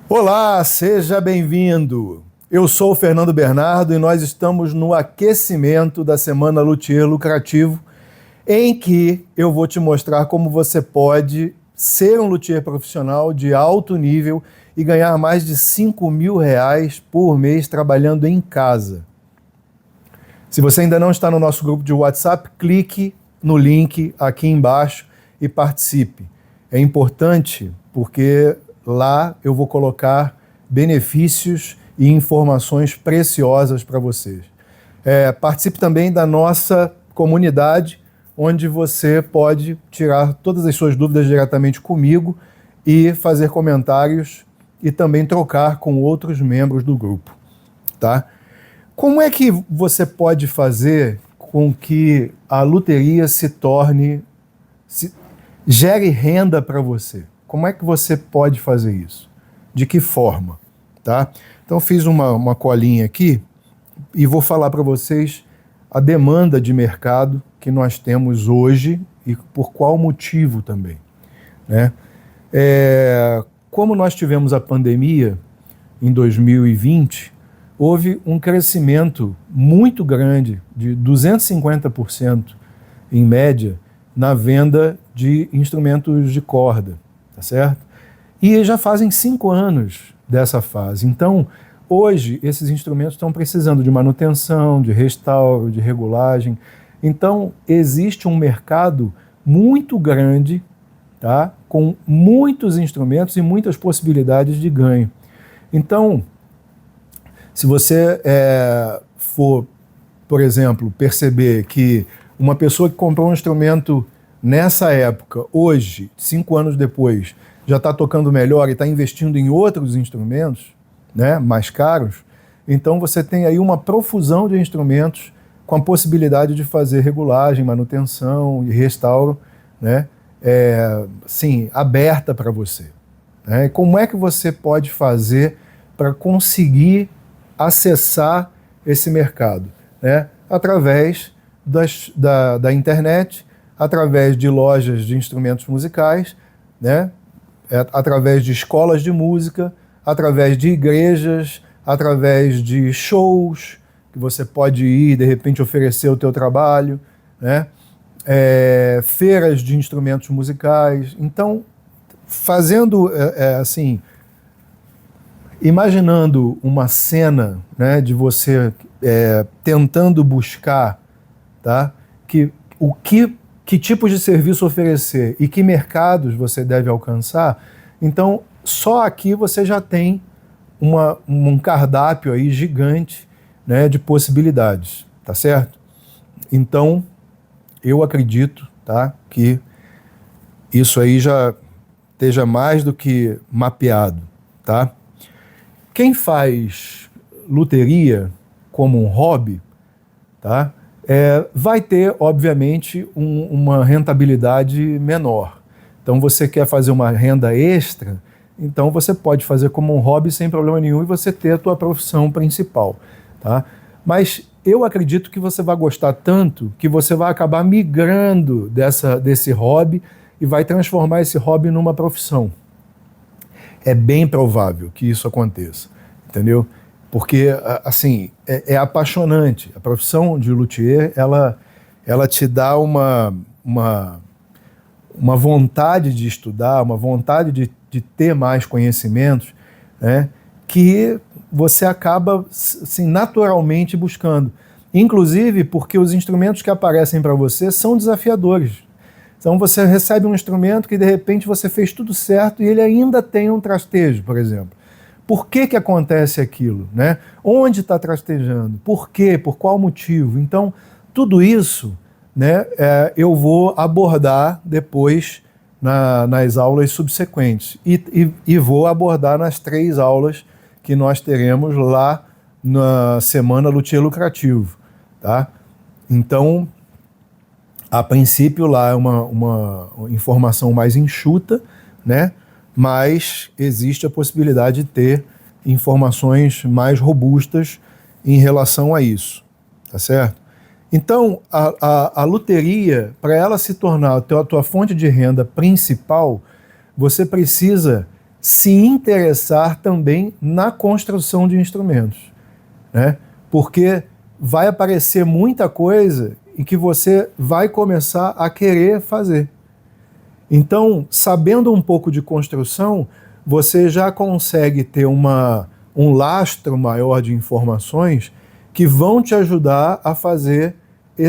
Olá, seja bem-vindo. Eu sou o Fernando Bernardo e nós estamos no aquecimento da Semana Luthier Lucrativo, em que eu vou te mostrar como você pode ser um luthier profissional de alto nível e ganhar mais de R$ 5.000 por mês trabalhando em casa. Se você ainda não está no nosso grupo de WhatsApp, clique no link aqui embaixo e participe. É importante porque lá eu vou colocar benefícios e informações preciosas para vocês. Participe também da nossa comunidade, onde você pode tirar todas as suas dúvidas diretamente comigo e fazer comentários e também trocar com outros membros do grupo, tá? Como é que você pode fazer com que a luteria gere renda para você? Como é que você pode fazer isso? De que forma? Tá? Então fiz uma colinha aqui e vou falar para vocês a demanda de mercado que nós temos hoje e por qual motivo também, né? Como nós tivemos a pandemia em 2020, houve um crescimento muito grande, de 250% em média, na venda de instrumentos de corda, tá certo? E já fazem 5 anos dessa fase. Então, hoje, esses instrumentos estão precisando de manutenção, de restauro, de regulagem. Então, existe um mercado muito grande, tá? Com muitos instrumentos e muitas possibilidades de ganho. Então, se você for, por exemplo, perceber que uma pessoa que comprou um instrumento nessa época, hoje, 5 anos depois, já está tocando melhor e está investindo em outros instrumentos, né, mais caros, então você tem aí uma profusão de instrumentos com a possibilidade de fazer regulagem, manutenção e restauro, né, sim, aberta para você, né? Como é que você pode fazer para conseguir acessar esse mercado, né? Através da internet, através de lojas de instrumentos musicais, né? Através de escolas de música, através de igrejas, através de shows que você pode ir e de repente oferecer o teu trabalho, né? Feiras de instrumentos musicais. Então, fazendo assim, imaginando uma cena, né, de você tentando buscar, tá, que tipos de serviço oferecer e que mercados você deve alcançar, então só aqui você já tem um cardápio aí gigante, né, de possibilidades, tá certo? Então, eu acredito, tá, que isso aí já esteja mais do que mapeado, tá? Quem faz luteria como um hobby, tá, vai ter, obviamente, uma rentabilidade menor. Então, você quer fazer uma renda extra, então você pode fazer como um hobby sem problema nenhum e você ter a tua profissão principal, tá? Mas eu acredito que você vai gostar tanto que você vai acabar migrando desse hobby e vai transformar esse hobby numa profissão. É bem provável que isso aconteça, entendeu? Porque, assim, é apaixonante. A profissão de luthier, ela te dá uma vontade de estudar, uma vontade de ter mais conhecimentos, né, que você acaba, assim, naturalmente buscando. Inclusive porque os instrumentos que aparecem para você são desafiadores. Então você recebe um instrumento que de repente você fez tudo certo e ele ainda tem um trastejo, por exemplo. Por que acontece aquilo, né? Onde está trastejando? Por quê? Por qual motivo? Então, tudo isso, né, eu vou abordar depois nas aulas subsequentes. E vou abordar nas 3 aulas que nós teremos lá na Semana Luthier Lucrativo, tá? Então, a princípio lá é uma informação mais enxuta, né? Mas existe a possibilidade de ter informações mais robustas em relação a isso, tá certo? Então, a luteria, para ela se tornar a tua fonte de renda principal, você precisa se interessar também na construção de instrumentos, né? Porque vai aparecer muita coisa e que você vai começar a querer fazer. Então, sabendo um pouco de construção, você já consegue ter um lastro maior de informações que vão te ajudar a fazer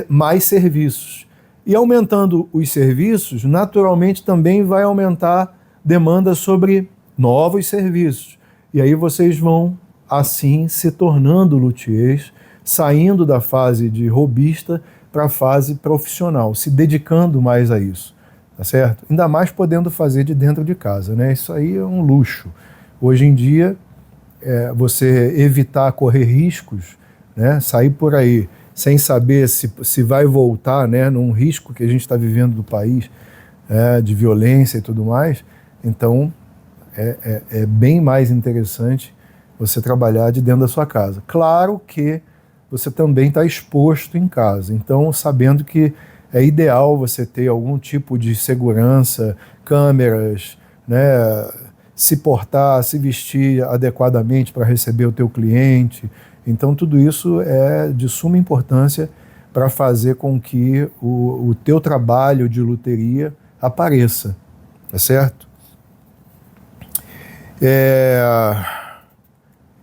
mais serviços. E aumentando os serviços, naturalmente também vai aumentar demanda sobre novos serviços. E aí vocês vão, assim, se tornando luthiers, saindo da fase de hobbyista para a fase profissional, se dedicando mais a isso, tá certo? Ainda mais podendo fazer de dentro de casa, né? Isso aí é um luxo. Hoje em dia, você evitar correr riscos, né? Sair por aí sem saber se vai voltar, né? Num risco que a gente está vivendo do país, de violência e tudo mais. Então, é bem mais interessante você trabalhar de dentro da sua casa. Claro que você também está exposto em casa, então sabendo que é ideal você ter algum tipo de segurança, câmeras, né, se portar, se vestir adequadamente para receber o teu cliente. Então tudo isso é de suma importância para fazer com que o teu trabalho de luteria apareça, tá certo?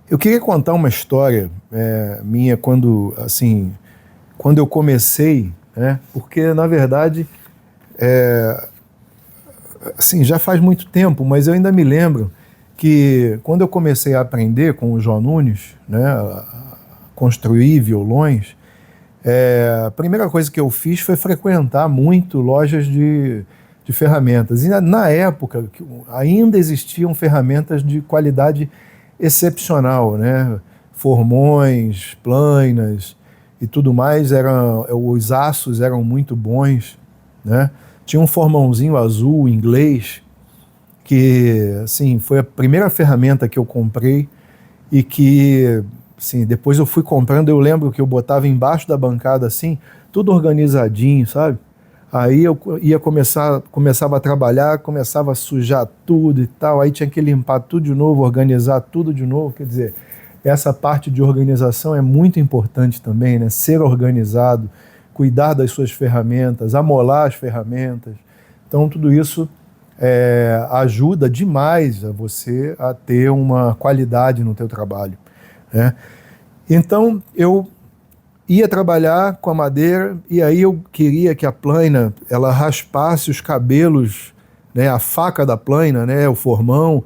Eu queria contar uma história minha quando eu comecei, né? Porque na verdade já faz muito tempo, mas eu ainda me lembro que quando eu comecei a aprender com o João Nunes, né, a construir violões, a primeira coisa que eu fiz foi frequentar muito lojas de ferramentas. E na época ainda existiam ferramentas de qualidade excepcional, né? Formões, plainas e tudo mais, os aços eram muito bons, né? Tinha um formãozinho azul inglês que, assim, foi a primeira ferramenta que eu comprei e que, assim, depois eu fui comprando. Eu lembro que eu botava embaixo da bancada, assim, tudo organizadinho, sabe? Aí eu começava a trabalhar, começava a sujar tudo e tal, aí tinha que limpar tudo de novo, organizar tudo de novo. Quer dizer, essa parte de organização é muito importante também, né? Ser organizado, cuidar das suas ferramentas, amolar as ferramentas. Então tudo isso ajuda demais a você a ter uma qualidade no teu trabalho, né? Então eu ia trabalhar com a madeira e aí eu queria que a plaina ela raspasse os cabelos, né, a faca da plaina, né, o formão,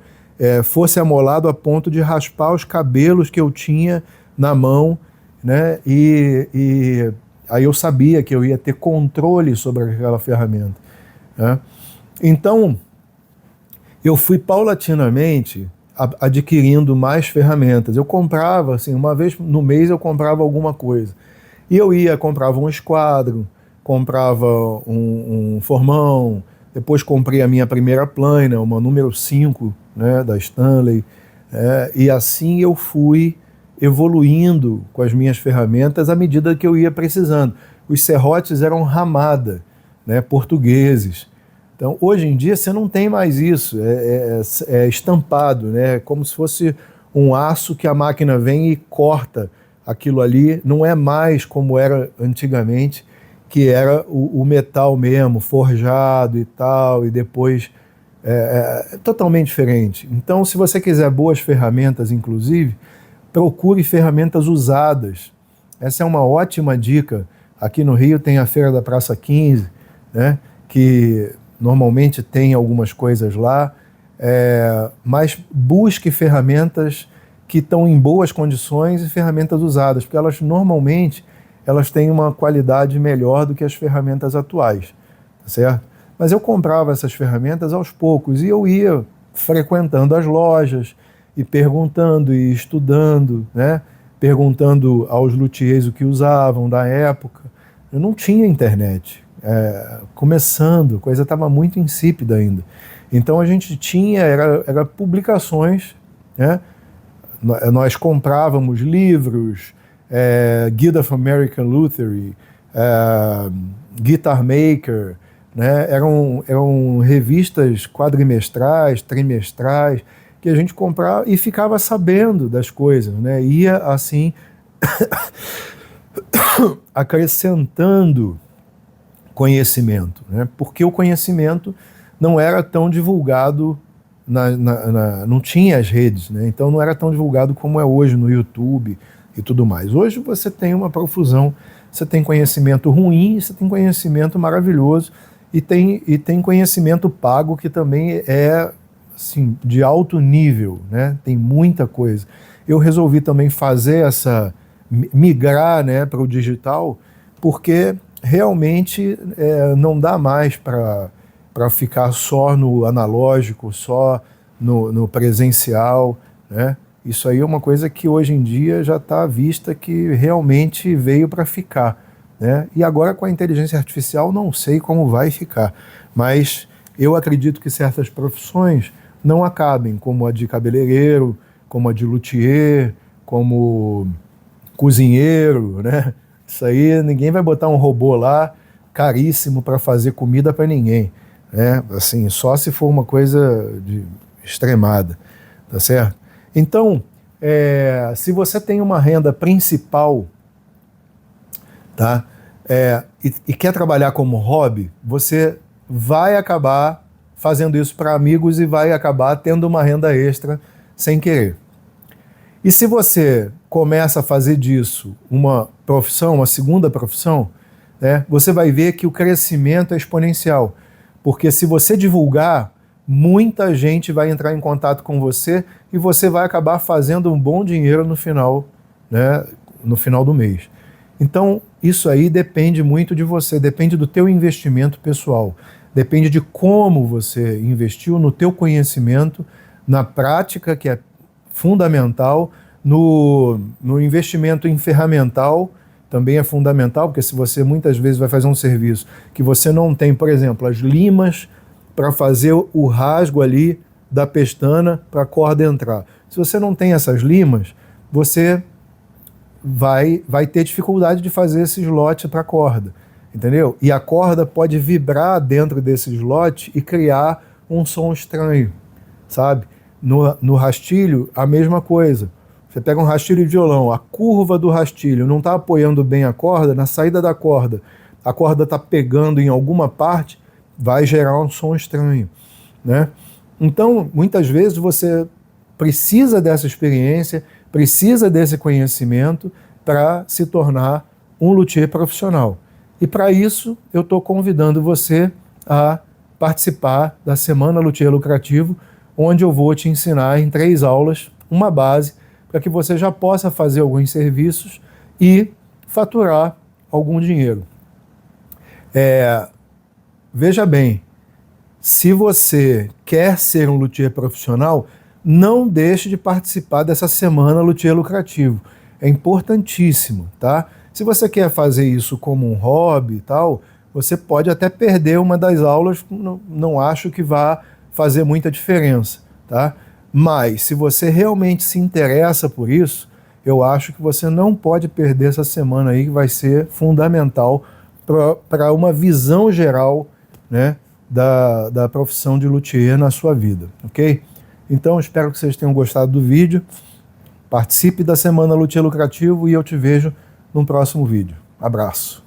fosse amolado a ponto de raspar os cabelos que eu tinha na mão, né, e aí eu sabia que eu ia ter controle sobre aquela ferramenta, né? Então eu fui paulatinamente adquirindo mais ferramentas. Eu comprava, assim, uma vez no mês eu comprava alguma coisa. E eu comprava um esquadro, comprava um formão, depois comprei a minha primeira plaina, uma número 5, né, da Stanley, e assim eu fui evoluindo com as minhas ferramentas à medida que eu ia precisando. Os serrotes eram ramada, né, portugueses. Então, hoje em dia, você não tem mais isso, é estampado, né, como se fosse um aço que a máquina vem e corta aquilo ali. Não é mais como era antigamente, que era o metal mesmo, forjado e tal, e depois totalmente diferente. Então, se você quiser boas ferramentas, inclusive, procure ferramentas usadas. Essa é uma ótima dica. Aqui no Rio tem a Feira da Praça 15, né, que normalmente tem algumas coisas lá, mas busque ferramentas que estão em boas condições e ferramentas usadas, porque elas normalmente têm uma qualidade melhor do que as ferramentas atuais, tá certo? Mas eu comprava essas ferramentas aos poucos e eu ia frequentando as lojas e perguntando e estudando, né? Perguntando aos luthiers o que usavam da época. Eu não tinha internet, começando, a coisa estava muito insípida ainda. Então a gente tinha era publicações, né? Nós comprávamos livros, Guild of American Luthery, Guitar Maker, né? Eram revistas quadrimestrais, trimestrais, que a gente comprava e ficava sabendo das coisas, né? Ia assim acrescentando conhecimento, né? Porque o conhecimento não era tão divulgado, não tinha as redes, né? Então não era tão divulgado como é hoje no YouTube e tudo mais. Hoje você tem uma profusão, você tem conhecimento ruim, você tem conhecimento maravilhoso e tem conhecimento pago que também é assim, de alto nível, né? Tem muita coisa. Eu resolvi também fazer migrar, né, para o digital, porque realmente não dá mais para ficar só no analógico, só no presencial, né? Isso aí é uma coisa que hoje em dia já está à vista que realmente veio para ficar, né? E agora com a inteligência artificial não sei como vai ficar, mas eu acredito que certas profissões não acabem, como a de cabeleireiro, como a de luthier, como cozinheiro, né? Isso aí, ninguém vai botar um robô lá caríssimo para fazer comida para ninguém, né? Assim, só se for uma coisa extremada, tá certo? Então, se você tem uma renda principal, tá? E quer trabalhar como hobby, você vai acabar fazendo isso para amigos e vai acabar tendo uma renda extra sem querer. E se você começa a fazer disso uma profissão, uma segunda profissão, né, você vai ver que o crescimento é exponencial. Porque se você divulgar, muita gente vai entrar em contato com você e você vai acabar fazendo um bom dinheiro no final, né, no final do mês. Então, isso aí depende muito de você, depende do teu investimento pessoal, depende de como você investiu no teu conhecimento, na prática, que é fundamental, no investimento em ferramental também é fundamental, porque se você muitas vezes vai fazer um serviço que você não tem, por exemplo, as limas para fazer o rasgo ali da pestana para a corda entrar. Se você não tem essas limas, você vai ter dificuldade de fazer esse slot para a corda, entendeu? E a corda pode vibrar dentro desse slot e criar um som estranho, sabe? No rastilho, a mesma coisa. Você pega um rastilho de violão, a curva do rastilho não está apoiando bem a corda, na saída da corda, a corda está pegando em alguma parte, vai gerar um som estranho, né? Então, muitas vezes você precisa dessa experiência, precisa desse conhecimento para se tornar um luthier profissional. E para isso, eu estou convidando você a participar da Semana Luthier Lucrativo, onde eu vou te ensinar em 3 aulas uma base para que você já possa fazer alguns serviços e faturar algum dinheiro. Veja bem, se você quer ser um luthier profissional, não deixe de participar dessa Semana Luthier Lucrativo. É importantíssimo, tá? Se você quer fazer isso como um hobby e tal, você pode até perder uma das aulas, não acho que vá fazer muita diferença, tá? Mas se você realmente se interessa por isso, eu acho que você não pode perder essa semana aí, que vai ser fundamental para uma visão geral, né, da profissão de luthier na sua vida, ok? Então, espero que vocês tenham gostado do vídeo. Participe da Semana Luthier Lucrativo e eu te vejo no próximo vídeo. Abraço.